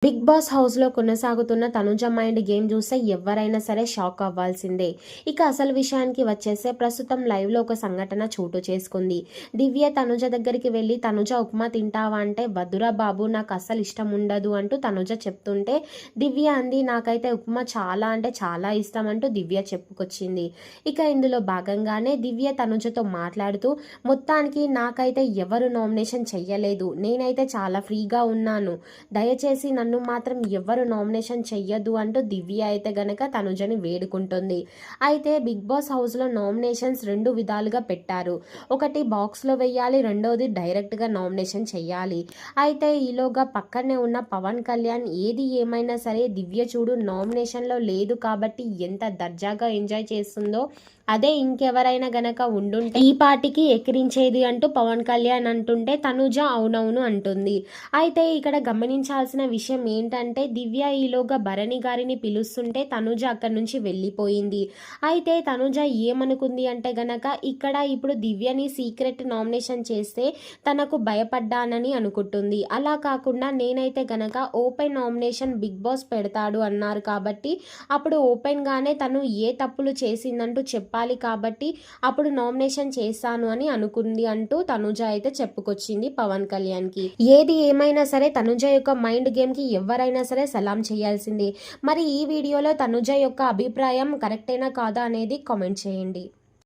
Big boss హౌస్లో కొనసాగుతున్న Tanuja mind game చూస్తే ఎవరైనా సరే షాక్ అవ్వాల్సిందే. ఇక అసలు విషయానికి వచ్చేస్తే ప్రస్తుతం లైవ్లో ఒక సంఘటన చోటు చేసుకుంది. దివ్య తనుజ దగ్గరికి వెళ్ళి తనుజ ఉప్మా తింటావా అంటే వద్దురా బాబు నాకు అస్సలు ఇష్టం ఉండదు అంటూ తనుజ చెప్తుంటే దివ్య అంది నాకైతే ఉప్మా చాలా అంటే చాలా ఇష్టం అంటూ దివ్య చెప్పుకొచ్చింది. ఇక ఇందులో భాగంగానే దివ్య తనుజతో మాట్లాడుతూ మొత్తానికి నాకైతే ఎవరు నామినేషన్ చెయ్యలేదు, నేనైతే చాలా ఫ్రీగా ఉన్నాను, దయచేసి నన్ను మాత్రం ఎవరు నామినేషన్ చెయ్యదు అంటూ దివ్య అయితే గనక తనుజని వేడుకుంటుంది. అయితే బిగ్ బాస్ హౌస్లో నామినేషన్స్ రెండు విధాలుగా పెట్టారు. ఒకటి బాక్స్లో వెయ్యాలి, రెండోది డైరెక్ట్గా నామినేషన్ చెయ్యాలి. అయితే ఈలోగా పక్కనే ఉన్న పవన్ కళ్యాణ్ ఏది ఏమైనా సరే దివ్య చూడు నామినేషన్లో లేదు కాబట్టి ఎంత దర్జాగా ఎంజాయ్ చేస్తుందో, అదే ఇంకెవరైనా గనక ఉండుంటే ఈ పార్టీకి ఎక్కిరించేది అంటూ పవన్ కళ్యాణ్ అంటుంటే తనుజ అవునవును అంటుంది. అయితే ఇక్కడ గమనించాల్సిన విషయం ఏంటంటే దివ్య ఈలోగా భరణి గారిని పిలుస్తుంటే తనుజ అక్కడి నుంచి వెళ్ళిపోయింది. అయితే తనుజ ఏమనుకుంది అంటే గనక ఇక్కడ ఇప్పుడు దివ్యని సీక్రెట్ నామినేషన్ చేస్తే తనకు భయపడ్డానని అనుకుంటుంది. అలా కాకుండా నేనైతే గనక ఓపెన్ నామినేషన్ బిగ్ బాస్ పెడతాడు అన్నారు కాబట్టి అప్పుడు ఓపెన్గానే తను ఏ తప్పులు చేసిందంటూ చెప్పాలి కాబట్టి అప్పుడు నామినేషన్ చేస్తాను అని అనుకుంది అంటూ తనుజ అయితే చెప్పుకొచ్చింది పవన్ కళ్యాణ్కి. ఏది ఏమైనా సరే తనుజ యొక్క మైండ్ గేమ్కి ఎవరైనా సరే సలాం చేయాల్సిందే. మరి ఈ వీడియోలో తనుజ యొక్క అభిప్రాయం కరెక్టేనా కాదా అనేది కామెంట్ చేయండి.